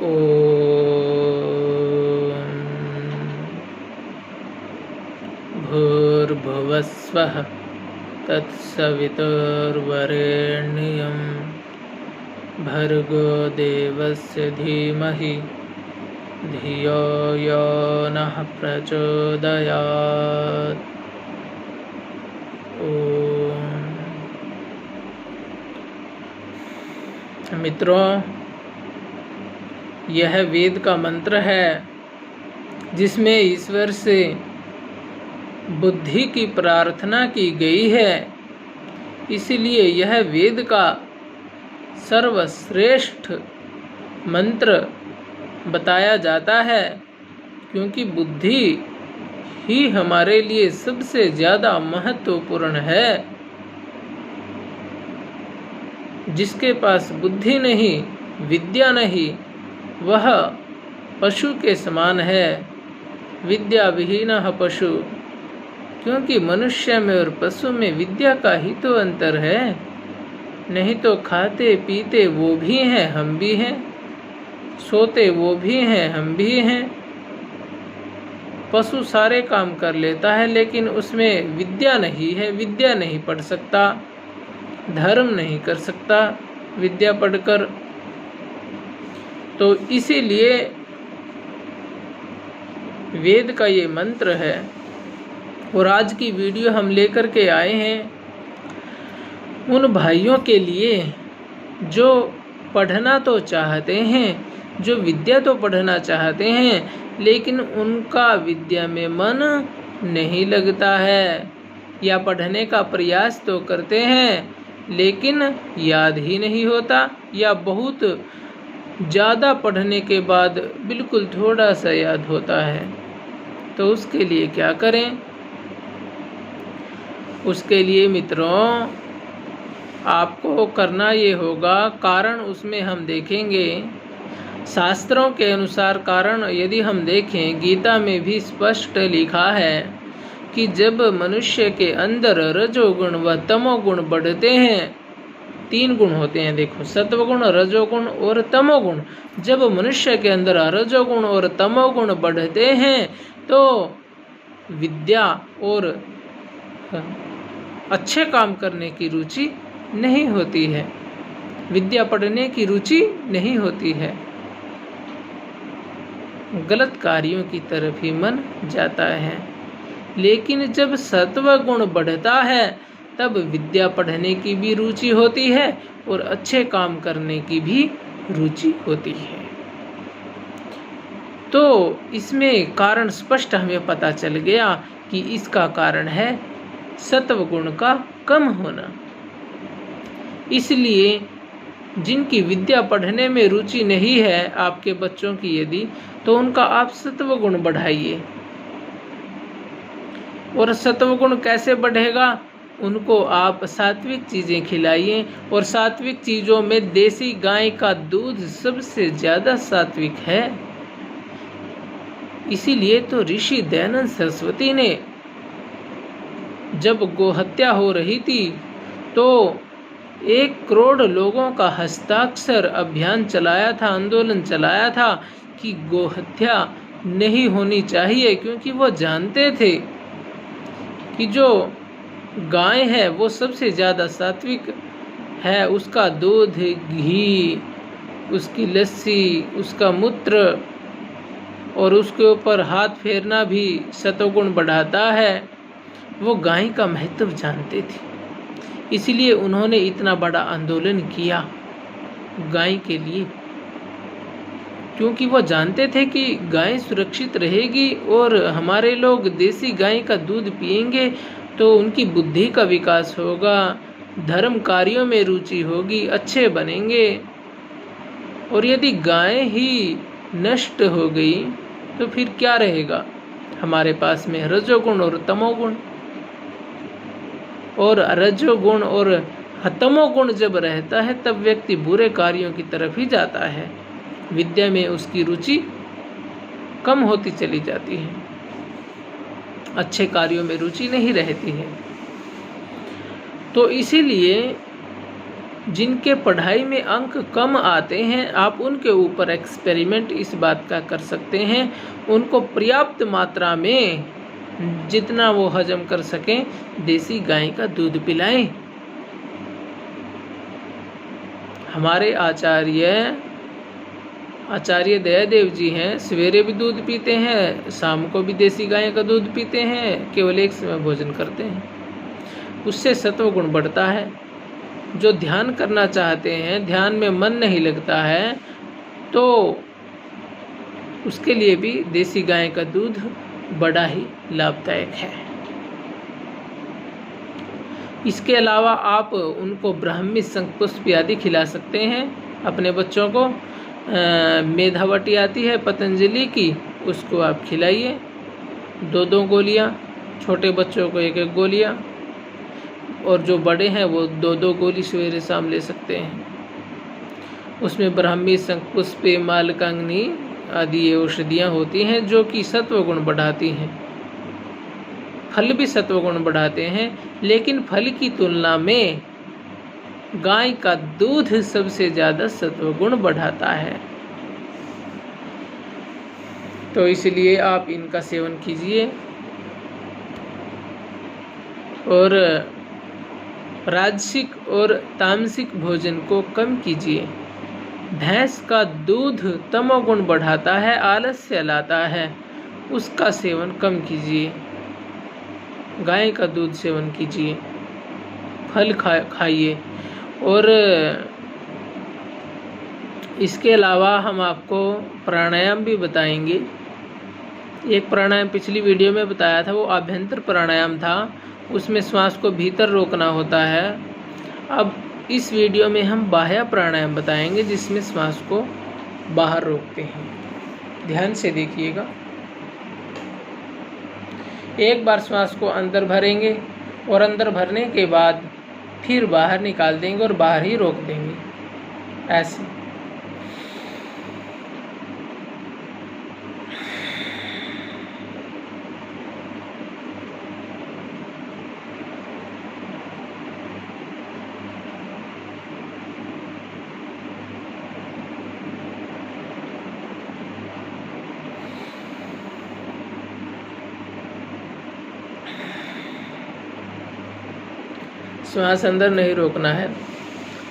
ॐ भूर्भुवस्वः तत्सवितुर्वरेण्यं भर्गो देवस्य धीमहि धियो यो नः प्रचोदयात्। मित्रों, यह वेद का मंत्र है जिसमें ईश्वर से बुद्धि की प्रार्थना की गई है। इसलिए यह वेद का सर्वश्रेष्ठ मंत्र बताया जाता है, क्योंकि बुद्धि ही हमारे लिए सबसे ज़्यादा महत्वपूर्ण है। जिसके पास बुद्धि नहीं, विद्या नहीं, वह पशु के समान है। विद्या विहीनः पशु, क्योंकि मनुष्य में और पशु में विद्या का ही तो अंतर है। नहीं तो खाते पीते वो भी हैं, हम भी हैं, सोते वो भी हैं, हम भी हैं। पशु सारे काम कर लेता है, लेकिन उसमें विद्या नहीं है। विद्या नहीं पढ़ सकता, धर्म नहीं कर सकता विद्या पढ़कर। तो इसीलिए वेद का ये मंत्र है। और आज की वीडियो हम लेकर के आए हैं उन भाइयों के लिए जो पढ़ना तो चाहते हैं, जो विद्या तो पढ़ना चाहते हैं, लेकिन उनका विद्या में मन नहीं लगता है, या पढ़ने का प्रयास तो करते हैं लेकिन याद ही नहीं होता, या बहुत ज़्यादा पढ़ने के बाद बिल्कुल थोड़ा सा याद होता है। तो उसके लिए क्या करें? उसके लिए मित्रों आपको करना ये होगा, कारण उसमें हम देखेंगे शास्त्रों के अनुसार। कारण यदि हम देखें, गीता में भी स्पष्ट लिखा है कि जब मनुष्य के अंदर रजोगुण व तमोगुण बढ़ते हैं, 3 गुण होते हैं, देखो, सत्वगुण, रजोगुण और तमोगुण। जब मनुष्य के अंदर रजोगुण और तमोगुण बढ़ते हैं तो विद्या और अच्छे काम करने की रुचि नहीं होती है, विद्या पढ़ने की रुचि नहीं होती है, गलत कार्यों की तरफ ही मन जाता है। लेकिन जब सत्व गुण बढ़ता है तब विद्या पढ़ने की भी रुचि होती है और अच्छे काम करने की भी रुचि होती है। तो इसमें कारण स्पष्ट हमें पता चल गया कि इसका कारण है सत्व गुण का कम होना। इसलिए जिनकी विद्या पढ़ने में रुचि नहीं है, आपके बच्चों की यदि, तो उनका आप सत्व गुण बढ़ाइए। और सत्व गुण कैसे बढ़ेगा? उनको आप सात्विक चीज़ें खिलाइए। और सात्विक चीज़ों में देसी गाय का दूध सबसे ज़्यादा सात्विक है। इसीलिए तो ऋषि दयानंद सरस्वती ने जब गोहत्या हो रही थी तो 1 करोड़ लोगों का हस्ताक्षर अभियान चलाया था, आंदोलन चलाया था कि गोहत्या नहीं होनी चाहिए, क्योंकि वो जानते थे कि जो गाय है वो सबसे ज़्यादा सात्विक है। उसका दूध, घी, उसकी लस्सी, उसका मूत्र और उसके ऊपर हाथ फेरना भी सत्वगुण बढ़ाता है। वो गाय का महत्व जानते थे, इसलिए उन्होंने इतना बड़ा आंदोलन किया गाय के लिए, क्योंकि वो जानते थे कि गाय सुरक्षित रहेगी और हमारे लोग देसी गाय का दूध पिएंगे तो उनकी बुद्धि का विकास होगा, धर्म कार्यों में रुचि होगी, अच्छे बनेंगे। और यदि गाय ही नष्ट हो गई तो फिर क्या रहेगा हमारे पास में? रजोगुण और तमोगुण। और रजोगुण और तमोगुण जब रहता है तब व्यक्ति बुरे कार्यों की तरफ ही जाता है, विद्या में उसकी रुचि कम होती चली जाती है, अच्छे कार्यों में रुचि नहीं रहती है। तो इसीलिए जिनके पढ़ाई में अंक कम आते हैं, आप उनके ऊपर एक्सपेरिमेंट इस बात का कर सकते हैं, उनको पर्याप्त मात्रा में जितना वो हजम कर सकें देसी गाय का दूध पिलाएं। हमारे आचार्य दयादेव जी हैं, सवेरे भी दूध पीते हैं, शाम को भी देसी गाय का दूध पीते हैं, केवल एक समय भोजन करते हैं। उससे सत्व गुण बढ़ता है। जो ध्यान करना चाहते हैं, ध्यान में मन नहीं लगता है, तो उसके लिए भी देसी गाय का दूध बड़ा ही लाभदायक है। इसके अलावा आप उनको ब्राह्मी, शंखपुष्प आदि खिला सकते हैं। अपने बच्चों को मेधावटी आती है पतंजलि की, उसको आप खिलाइए 2-2 गोलियां, छोटे बच्चों को 1-1 गोलियां, और जो बड़े हैं वो 2-2 गोली सवेरे शाम ले सकते हैं। उसमें ब्राह्मी, शंखपुष्प, मालकाग्नि आदि औषधियाँ होती हैं जो कि सत्व गुण बढ़ाती हैं। फल भी सत्व गुण बढ़ाते हैं, लेकिन फल की तुलना में गाय का दूध सबसे ज़्यादा सत्व गुण बढ़ाता है। तो इसलिए आप इनका सेवन कीजिए और राजसिक और तामसिक भोजन को कम कीजिए। भैंस का दूध तमोगुण बढ़ाता है, आलस्य लाता है, उसका सेवन कम कीजिए। गाय का दूध सेवन कीजिए, फल खाइए। और इसके अलावा हम आपको प्राणायाम भी बताएंगे। एक प्राणायाम पिछली वीडियो में बताया था, वो आभ्यंतर प्राणायाम था, उसमें श्वास को भीतर रोकना होता है। अब इस वीडियो में हम बाह्य प्राणायाम बताएंगे जिसमें श्वास को बाहर रोकते हैं। ध्यान से देखिएगा। एक बार श्वास को अंदर भरेंगे और अंदर भरने के बाद फिर बाहर निकाल देंगे और बाहर ही रोक देंगे, ऐसे। श्वास अंदर नहीं रोकना है,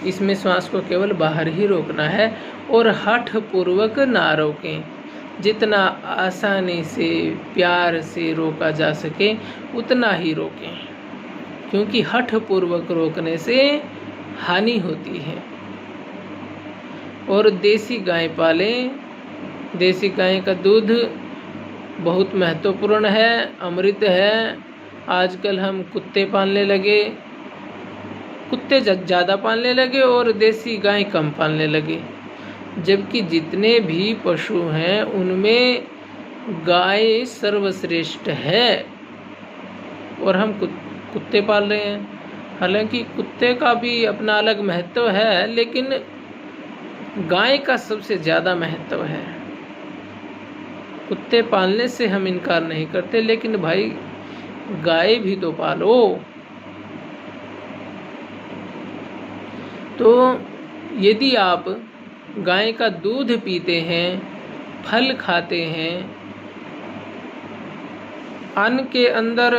इसमें श्वास को केवल बाहर ही रोकना है और हठ पूर्वक ना रोकें। जितना आसानी से प्यार से रोका जा सके उतना ही रोकें, क्योंकि हठ पूर्वक रोकने से हानि होती है। और देसी गाय पालें। देसी गाय का दूध बहुत महत्वपूर्ण है, अमृत है। आजकल हम कुत्ते पालने लगे, कुत्ते ज़्यादा पालने लगे और देसी गाय कम पालने लगे, जबकि जितने भी पशु हैं उनमें गाय सर्वश्रेष्ठ है और हम कुत्ते पाल रहे हैं। हालांकि कुत्ते का भी अपना अलग महत्व है, लेकिन गाय का सबसे ज़्यादा महत्व है। कुत्ते पालने से हम इनकार नहीं करते, लेकिन भाई गाय भी तो पालो। तो यदि आप गाय का दूध पीते हैं, फल खाते हैं, अन्न के अंदर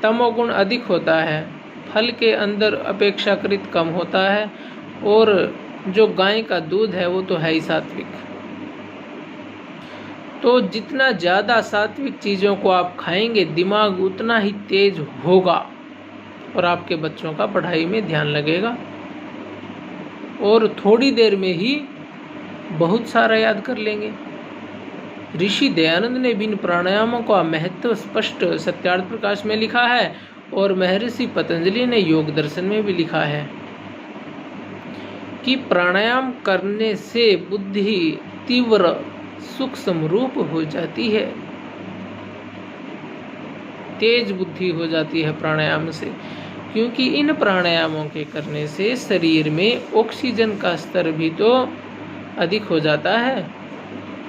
तमोगुण अधिक होता है, फल के अंदर अपेक्षाकृत कम होता है, और जो गाय का दूध है वो तो है ही सात्विक। तो जितना ज़्यादा सात्विक चीज़ों को आप खाएंगे, दिमाग उतना ही तेज होगा और आपके बच्चों का पढ़ाई में ध्यान लगेगा और थोड़ी देर में ही बहुत सारा याद कर लेंगे। ऋषि दयानंद ने भी इन प्राणायामों का महत्व स्पष्ट सत्यार्थ प्रकाश में लिखा है और महर्षि पतंजलि ने योग दर्शन में भी लिखा है कि प्राणायाम करने से बुद्धि तीव्र सुख समरूप हो जाती है, तेज बुद्धि हो जाती है प्राणायाम से। क्योंकि इन प्राणायामों के करने से शरीर में ऑक्सीजन का स्तर भी तो अधिक हो जाता है,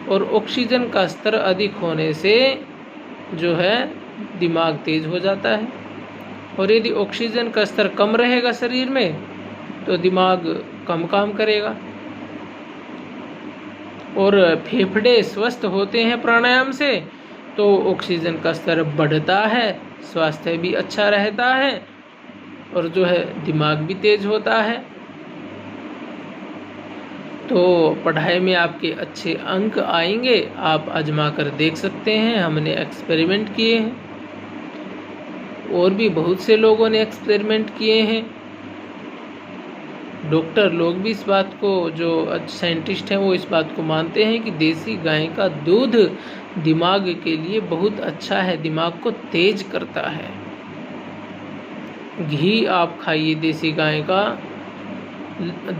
और ऑक्सीजन का स्तर अधिक होने से जो है दिमाग तेज हो जाता है। और यदि ऑक्सीजन का स्तर कम रहेगा शरीर में तो दिमाग कम काम करेगा। और फेफड़े स्वस्थ होते हैं प्राणायाम से तो ऑक्सीजन का स्तर बढ़ता है, स्वास्थ्य भी अच्छा रहता है और जो है दिमाग भी तेज होता है। तो पढ़ाई में आपके अच्छे अंक आएंगे। आप आजमा कर देख सकते हैं, हमने एक्सपेरिमेंट किए हैं और भी बहुत से लोगों ने एक्सपेरिमेंट किए हैं। डॉक्टर लोग भी इस बात को, जो साइंटिस्ट हैं वो इस बात को मानते हैं कि देसी गाय का दूध दिमाग के लिए बहुत अच्छा है, दिमाग को तेज करता है। घी आप खाइए देसी गाय का,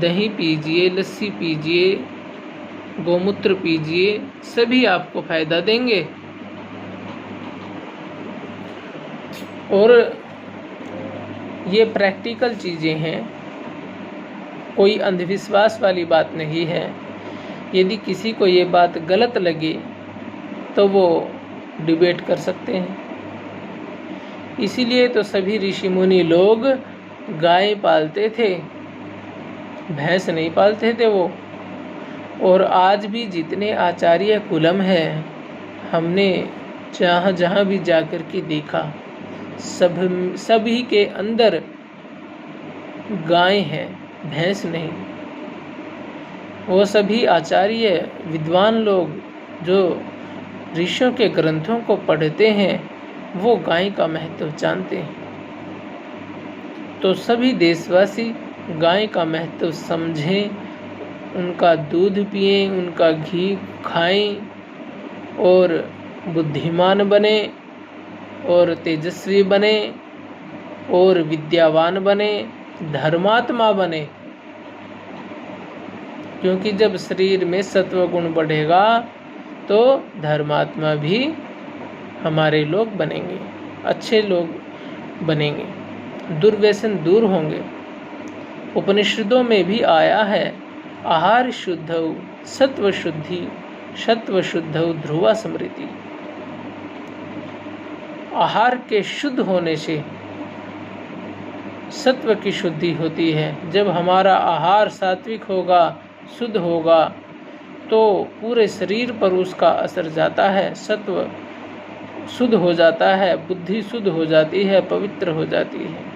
दही पीजिए, लस्सी पीजिए, गोमूत्र पीजिए, सभी आपको फायदा देंगे। और ये प्रैक्टिकल चीज़ें हैं, कोई अंधविश्वास वाली बात नहीं है। यदि किसी को ये बात गलत लगे तो वो डिबेट कर सकते हैं। इसीलिए तो सभी ऋषि मुनि लोग गाय पालते थे, भैंस नहीं पालते थे वो। और आज भी जितने आचार्य कुलम हैं, हमने जहाँ जहाँ भी जाकर के देखा, सभी के अंदर गाय है, भैंस नहीं। वो सभी आचार्य विद्वान लोग जो ऋषियों के ग्रंथों को पढ़ते हैं वो गाय का महत्व जानते हैं। तो सभी देशवासी गाय का महत्व समझें, उनका दूध पिएं, उनका घी खाएं और बुद्धिमान बने और तेजस्वी बने और विद्यावान बने, धर्मात्मा बने। क्योंकि जब शरीर में सत्व गुण बढ़ेगा तो धर्मात्मा भी हमारे लोग बनेंगे, अच्छे लोग बनेंगे, दुर्व्यसन दूर होंगे। उपनिषदों में भी आया है, आहार शुद्धौ सत्व शुद्धि, सत्व शुद्धौ ध्रुवा स्मृति। आहार के शुद्ध होने से सत्व की शुद्धि होती है। जब हमारा आहार सात्विक होगा, शुद्ध होगा, तो पूरे शरीर पर उसका असर जाता है, सत्व शुद्ध हो जाता है, बुद्धि शुद्ध हो जाती है, पवित्र हो जाती है।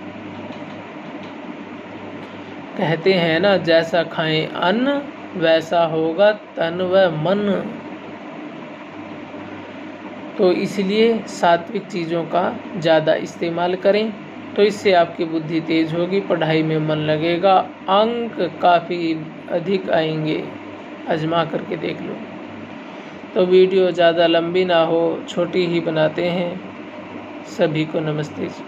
कहते हैं ना, जैसा खाएं अन्न वैसा होगा तन व मन। तो इसलिए सात्विक चीज़ों का ज़्यादा इस्तेमाल करें, तो इससे आपकी बुद्धि तेज होगी, पढ़ाई में मन लगेगा, अंक काफ़ी अधिक आएंगे। आजमा करके देख लो। तो वीडियो ज़्यादा लंबी ना हो, छोटी ही बनाते हैं। सभी को नमस्ते जी।